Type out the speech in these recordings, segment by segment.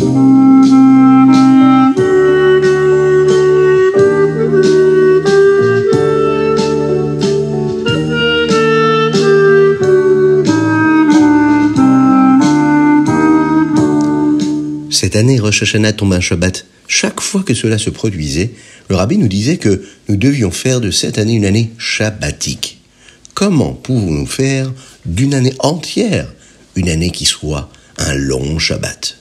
Cette année, Rosh Hashanah tombe un Shabbat. Chaque fois que cela se produisait, le rabbi nous disait que nous devions faire de cette année une année shabbatique. Comment pouvons-nous faire d'une année entière une année qui soit un long Shabbat?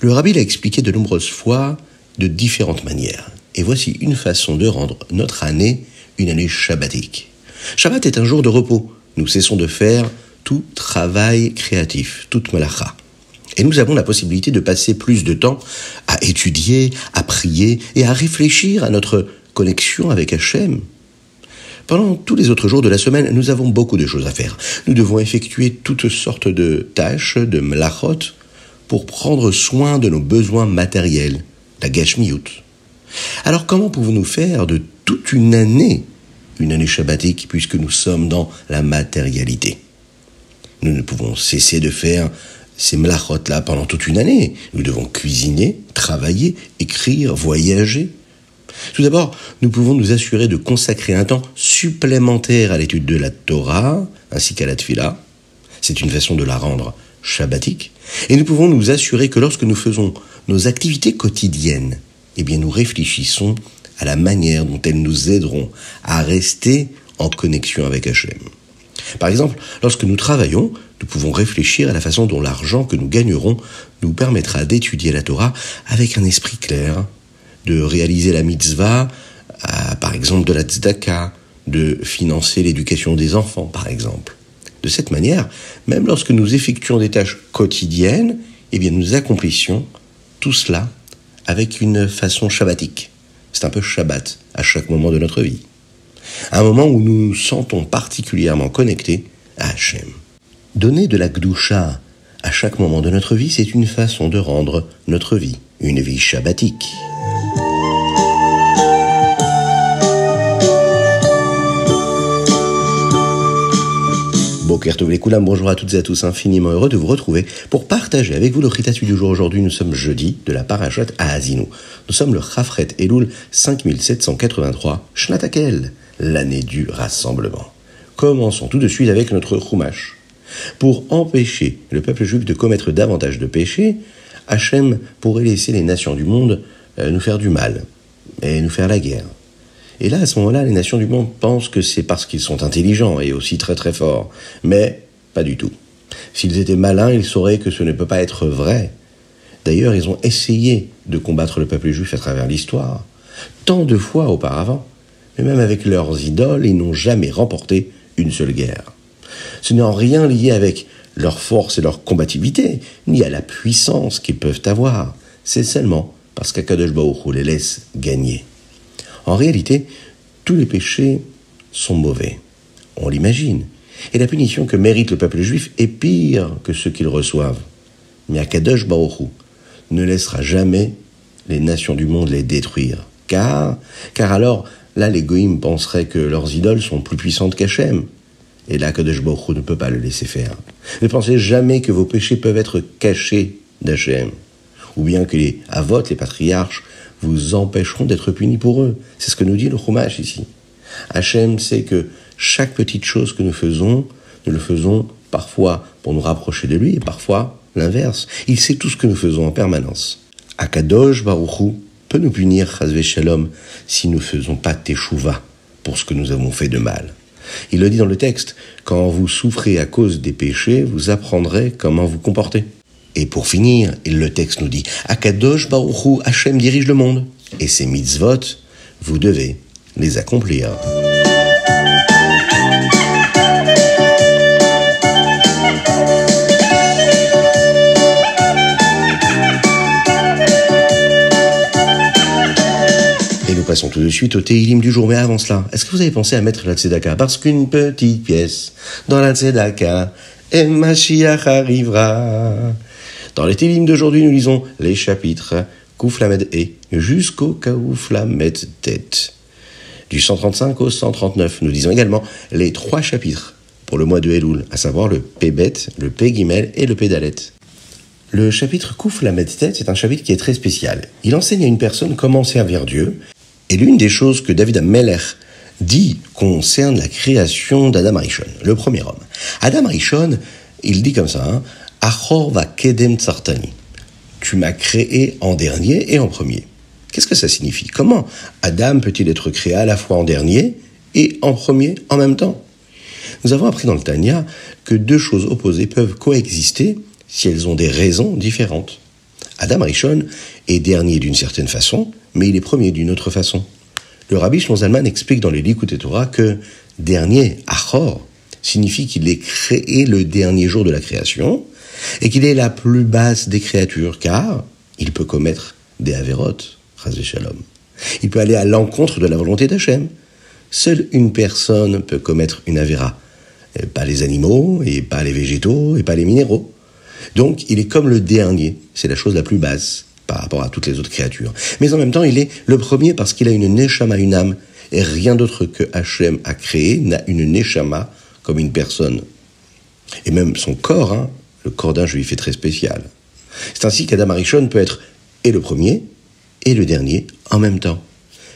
Le rabbi l'a expliqué de nombreuses fois de différentes manières. Et voici une façon de rendre notre année une année shabbatique. Shabbat est un jour de repos. Nous cessons de faire tout travail créatif, toute malacha. Et nous avons la possibilité de passer plus de temps à étudier, à prier et à réfléchir à notre connexion avec Hachem. Pendant tous les autres jours de la semaine, nous avons beaucoup de choses à faire. Nous devons effectuer toutes sortes de tâches, de mlachot, pour prendre soin de nos besoins matériels, la gashmiyut. Alors comment pouvons-nous faire de toute une année shabbatique, puisque nous sommes dans la matérialité? Nous ne pouvons cesser de faire ces mlachot-là pendant toute une année. Nous devons cuisiner, travailler, écrire, voyager. Tout d'abord, nous pouvons nous assurer de consacrer un temps supplémentaire à l'étude de la Torah, ainsi qu'à la Tfila. C'est une façon de la rendre shabbatique. Et nous pouvons nous assurer que lorsque nous faisons nos activités quotidiennes, nous réfléchissons à la manière dont elles nous aideront à rester en connexion avec Hachem. Par exemple, lorsque nous travaillons, nous pouvons réfléchir à la façon dont l'argent que nous gagnerons nous permettra d'étudier la Torah avec un esprit clair, de réaliser la mitzvah, par exemple de la tzedaka, de financer l'éducation des enfants, par exemple. De cette manière, même lorsque nous effectuons des tâches quotidiennes, nous accomplissions tout cela avec une façon shabbatique. C'est un peu Shabbat à chaque moment de notre vie. Un moment où nous nous sentons particulièrement connectés à Hachem. Donner de la Gdusha à chaque moment de notre vie, c'est une façon de rendre notre vie une vie shabbatique. Boker Tov Lekoulam, bonjour à toutes et à tous, infiniment heureux de vous retrouver pour partager avec vous le Ritatu du jour. Aujourd'hui, nous sommes jeudi de la Parashat Haazinu. Nous sommes le Chafret Elul 5783, Shnatakel, l'année du rassemblement. Commençons tout de suite avec notre Chumash. Pour empêcher le peuple juif de commettre davantage de péchés, Hachem pourrait laisser les nations du monde nous faire du mal et nous faire la guerre. Et là, à ce moment-là, les nations du monde pensent que c'est parce qu'ils sont intelligents et aussi très très forts. Mais pas du tout. S'ils étaient malins, ils sauraient que ce ne peut pas être vrai. D'ailleurs, ils ont essayé de combattre le peuple juif à travers l'histoire, tant de fois auparavant. Mais même avec leurs idoles, ils n'ont jamais remporté une seule guerre. Ce n'est en rien lié avec leur force et leur combativité, ni à la puissance qu'ils peuvent avoir. C'est seulement parce qu'Akadosh Baruch Hu les laisse gagner. En réalité, tous les péchés sont mauvais. On l'imagine. Et la punition que mérite le peuple juif est pire que ce qu'ils reçoivent. Mais Akadosh Baruch Hu ne laissera jamais les nations du monde les détruire. Car alors, là, les goïms penseraient que leurs idoles sont plus puissantes qu'Hachem. Et là, Akadosh Baruch Hu ne peut pas le laisser faire. Ne pensez jamais que vos péchés peuvent être cachés d'Hachem. Ou bien que les Avot, les patriarches, vous empêcheront d'être punis pour eux. C'est ce que nous dit le Chumash ici. Hachem sait que chaque petite chose que nous le faisons parfois pour nous rapprocher de lui et parfois l'inverse. Il sait tout ce que nous faisons en permanence. Akadosh Baruch Hu peut nous punir, chas v'shalom, si nous ne faisons pas teshuva pour ce que nous avons fait de mal. Il le dit dans le texte, quand vous souffrez à cause des péchés, vous apprendrez comment vous comporter. Et pour finir, le texte nous dit « Akadosh Baruch Hu, Hachem dirige le monde, et ses mitzvot, vous devez les accomplir. » Et nous passons tout de suite au Tehilim du jour. Mais avant cela, est-ce que vous avez pensé à mettre la tzedaka? Parce qu'une petite pièce dans la tzedaka, et Mashiach arrivera. Dans les Télim d'aujourd'hui, nous lisons les chapitres Kouf Lamed E jusqu'au Kouf Lamed Tet. Du 135 au 139, nous lisons également les 3 chapitres pour le mois de Elul, à savoir le Pébet, le Pégimel et le Pédalet. Le chapitre Kouf Lamed Tet, c'est un chapitre qui est très spécial. Il enseigne à une personne comment servir Dieu. Et l'une des choses que David HaMelech dit concerne la création d'Adam Arishon, le premier homme. Adam Arishon, il dit comme ça, Achor va kedem tsartani. Tu m'as créé en dernier et en premier. Qu'est-ce que ça signifie? Comment Adam peut-il être créé à la fois en dernier et en premier en même temps? Nous avons appris dans le Tanya que deux choses opposées peuvent coexister si elles ont des raisons différentes. Adam Arishon est dernier d'une certaine façon, mais il est premier d'une autre façon. Le Rabbi Shlomo Zalman explique dans les Likutei Torah que dernier, Achor, signifie qu'il est créé le dernier jour de la création et qu'il est la plus basse des créatures, car il peut commettre des averot, chas v'shalom. Il peut aller à l'encontre de la volonté d'Hachem. Seule une personne peut commettre une avéra, pas les animaux, et pas les végétaux, et pas les minéraux. Donc, il est comme le dernier, c'est la chose la plus basse par rapport à toutes les autres créatures. Mais en même temps, il est le premier parce qu'il a une neshama, une âme, et rien d'autre que Hachem a créé n'a une neshama comme une personne. Et même son corps, le corps d'un juif est très spécial. C'est ainsi qu'Adam Arishon peut être et le premier et le dernier en même temps.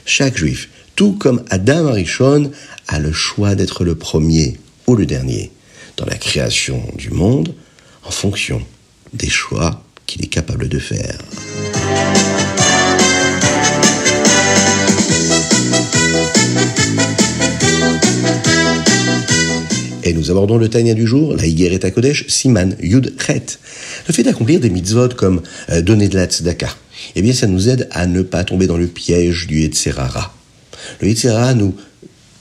Chaque juif, tout comme Adam Arishon, a le choix d'être le premier ou le dernier dans la création du monde en fonction des choix qu'il est capable de faire. Et nous abordons le Tanya du jour, la Igeret HaKodesh, Siman Yud Chet. Le fait d'accomplir des mitzvot comme donner de la tzedaka, eh bien ça nous aide à ne pas tomber dans le piège du Yetzer Hara. Le Yetzer Hara nous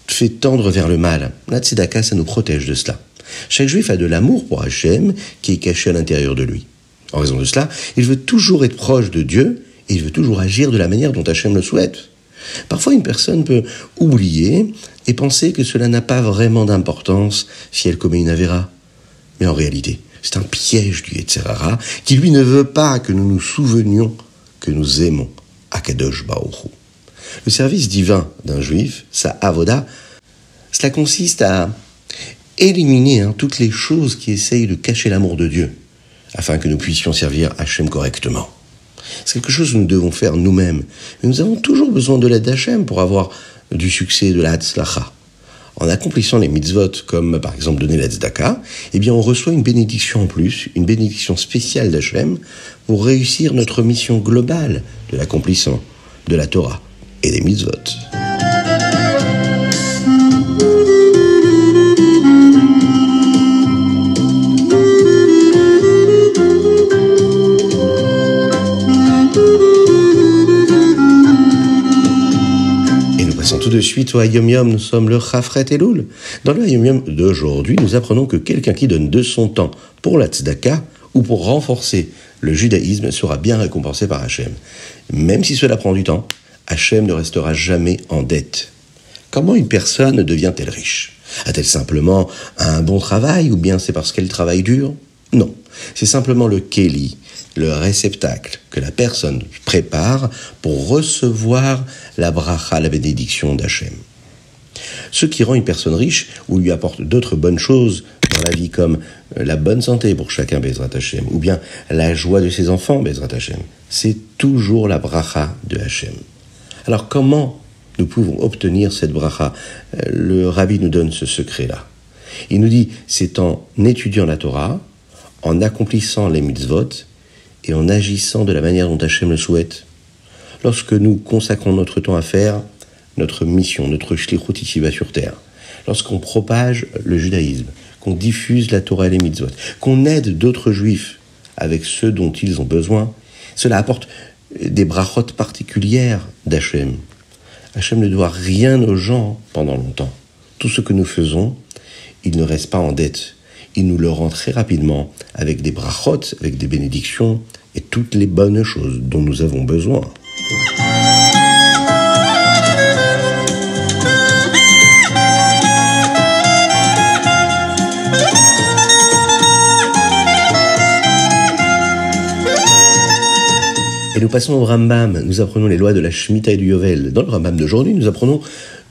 fait tendre vers le mal. La tzedaka, ça nous protège de cela. Chaque juif a de l'amour pour Hachem qui est caché à l'intérieur de lui. En raison de cela, il veut toujours être proche de Dieu et il veut toujours agir de la manière dont Hachem le souhaite. Parfois, une personne peut oublier et penser que cela n'a pas vraiment d'importance si elle commet une avéra. Mais en réalité, c'est un piège du Yetzer Hara qui, lui, ne veut pas que nous nous souvenions que nous aimons Akadosh Baruch Hu. Le service divin d'un juif, sa avoda, cela consiste à éliminer toutes les choses qui essayent de cacher l'amour de Dieu, afin que nous puissions servir Hachem correctement. C'est quelque chose que nous devons faire nous-mêmes. Mais nous avons toujours besoin de l'aide d'Hachem pour avoir du succès, de la hatzlacha. En accomplissant les mitzvot, comme par exemple donner la tzedaka, eh bien on reçoit une bénédiction en plus, une bénédiction spéciale d'Hachem pour réussir notre mission globale de l'accomplissement de la Torah et des mitzvot. Tout de suite au Hayom Yom, nous sommes le Chafret Elul. Dans le Hayom Yom d'aujourd'hui, nous apprenons que quelqu'un qui donne de son temps pour la tzedaka ou pour renforcer le judaïsme sera bien récompensé par Hachem. Même si cela prend du temps, Hachem ne restera jamais en dette. Comment une personne devient-elle riche? A-t-elle simplement un bon travail ou bien c'est parce qu'elle travaille dur? Non, c'est simplement le kéli, le réceptacle que la personne prépare pour recevoir la bracha, la bénédiction d'Hachem. Ce qui rend une personne riche ou lui apporte d'autres bonnes choses dans la vie comme la bonne santé pour chacun, Bezrat Hachem, ou bien la joie de ses enfants, Bezrat Hachem, c'est toujours la bracha de Hachem. Alors comment nous pouvons obtenir cette bracha? Le Rabbi nous donne ce secret-là. Il nous dit, c'est en étudiant la Torah, en accomplissant les mitzvot et en agissant de la manière dont Hachem le souhaite. Lorsque nous consacrons notre temps à faire notre mission, notre shlichut ici-bas sur terre, lorsqu'on propage le judaïsme, qu'on diffuse la Torah et les mitzvot, qu'on aide d'autres juifs avec ceux dont ils ont besoin, cela apporte des brachot particulières d'Hachem. Hachem ne doit rien aux gens pendant longtemps. Tout ce que nous faisons, il ne reste pas en dette. Il nous le rend très rapidement avec des brachot, avec des bénédictions et toutes les bonnes choses dont nous avons besoin. Et nous passons au Rambam, nous apprenons les lois de la Shemitah et du Yovel. Dans le Rambam d'aujourd'hui, nous apprenons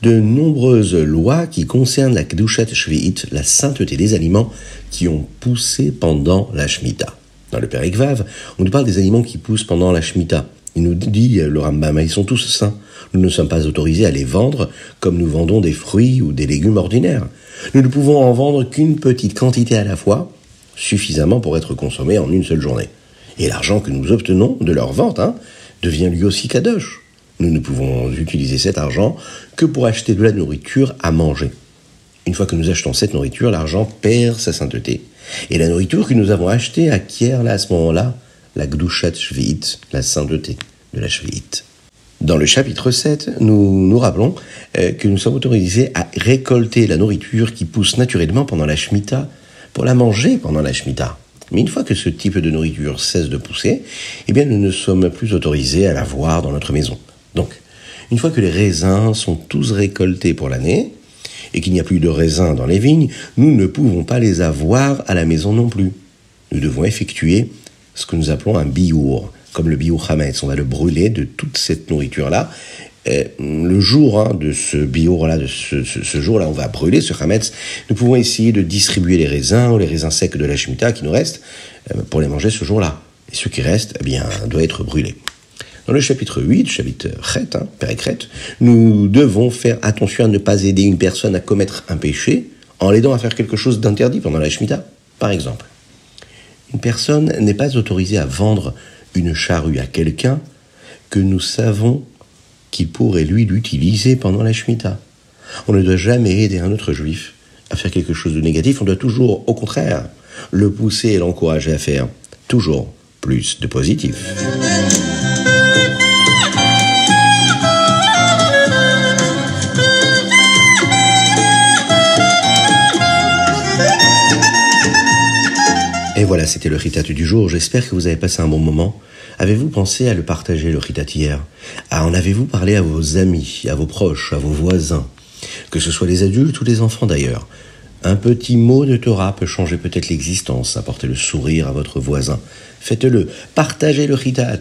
de nombreuses lois qui concernent la Kedushat Shvi'it, la sainteté des aliments qui ont poussé pendant la Shemitah. Dans le Perek Vav, on nous parle des aliments qui poussent pendant la Shemitah. Il nous dit, le Rambam, ils sont tous sains. Nous ne sommes pas autorisés à les vendre comme nous vendons des fruits ou des légumes ordinaires. Nous ne pouvons en vendre qu'une petite quantité à la fois, suffisamment pour être consommé en une seule journée. Et l'argent que nous obtenons de leur vente devient lui aussi kadosh. Nous ne pouvons utiliser cet argent que pour acheter de la nourriture à manger. Une fois que nous achetons cette nourriture, l'argent perd sa sainteté. Et la nourriture que nous avons achetée acquiert là, à ce moment-là la Gdushat Shvi'it, la sainteté de la Shvi'it. Dans le chapitre 7, nous nous rappelons que nous sommes autorisés à récolter la nourriture qui pousse naturellement pendant la Shemitah pour la manger pendant la Shemitah. Mais une fois que ce type de nourriture cesse de pousser, eh bien nous ne sommes plus autorisés à la voir dans notre maison. Donc, une fois que les raisins sont tous récoltés pour l'année, et qu'il n'y a plus de raisins dans les vignes, nous ne pouvons pas les avoir à la maison non plus. Nous devons effectuer ce que nous appelons un biour, comme le biour hametz. On va le brûler de toute cette nourriture-là. Le jour de ce biour-là, de ce jour-là, on va brûler ce hametz. Nous pouvons essayer de distribuer les raisins ou les raisins secs de la Shemitah qui nous restent pour les manger ce jour-là. Et ce qui reste, eh bien, doit être brûlé. Dans le chapitre 8, chapitre Chet, Perek Chet, nous devons faire attention à ne pas aider une personne à commettre un péché en l'aidant à faire quelque chose d'interdit pendant la Shemitah. Par exemple, une personne n'est pas autorisée à vendre une charrue à quelqu'un que nous savons qu'il pourrait lui l'utiliser pendant la Shemitah. On ne doit jamais aider un autre juif à faire quelque chose de négatif, on doit toujours, au contraire, le pousser et l'encourager à faire toujours plus de positif. Et voilà, c'était le Ritat du jour. J'espère que vous avez passé un bon moment. Avez-vous pensé à le partager, le Ritat hier? En avez-vous parlé à vos amis, à vos proches, à vos voisins? Que ce soit les adultes ou les enfants d'ailleurs. Un petit mot de Torah peut changer peut-être l'existence, apporter le sourire à votre voisin. Faites-le, partagez le Ritat.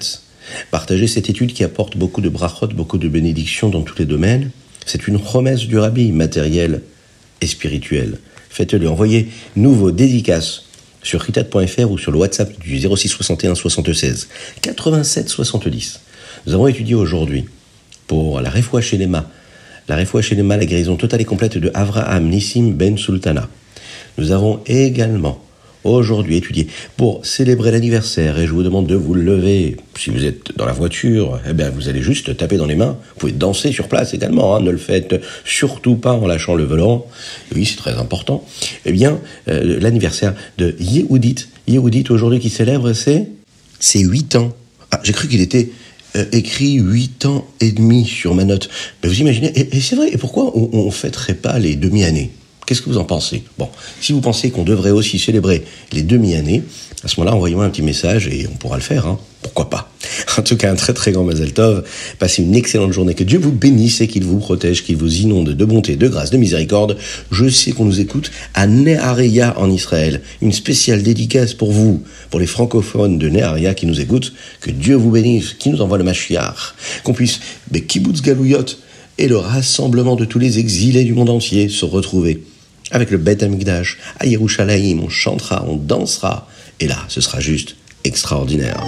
Partagez cette étude qui apporte beaucoup de brachot, beaucoup de bénédictions dans tous les domaines. C'est une promesse du Rabbi, matérielle et spirituelle. Faites-le, envoyez-nous vos dédicaces sur ritat.fr ou sur le WhatsApp du 06 61 76 87 70. Nous avons étudié aujourd'hui pour la Refoua Shelema, la guérison totale et complète de Avraham Nissim Ben Sultana. Nous avons également aujourd'hui étudié pour célébrer l'anniversaire, et je vous demande de vous lever. Si vous êtes dans la voiture, eh bien vous allez juste taper dans les mains. Vous pouvez danser sur place également, ne le faites surtout pas en lâchant le volant. Oui, c'est très important. Eh bien, l'anniversaire de Yehudit aujourd'hui qui célèbre, c'est 8 ans. Ah, j'ai cru qu'il était écrit 8 ans et demi sur ma note. Mais vous imaginez, et c'est vrai, et pourquoi on fêterait pas les demi-années ? Qu'est-ce que vous en pensez? Bon, si vous pensez qu'on devrait aussi célébrer les demi-années, à ce moment-là, envoyez-moi un petit message et on pourra le faire, Pourquoi pas? En tout cas, un très très grand Mazel Tov. Passez une excellente journée. Que Dieu vous bénisse et qu'il vous protège, qu'il vous inonde de bonté, de grâce, de miséricorde. Je sais qu'on nous écoute à Neharia en Israël. Une spéciale dédicace pour vous, pour les francophones de Neharia qui nous écoutent. Que Dieu vous bénisse, qui nous envoie le Mashiach. Qu'on puisse, Kibbutz Galouyot et le rassemblement de tous les exilés du monde entier se retrouver. Avec le Beth Amikdash, à Yerushalayim, on chantera, on dansera. Et là, ce sera juste extraordinaire.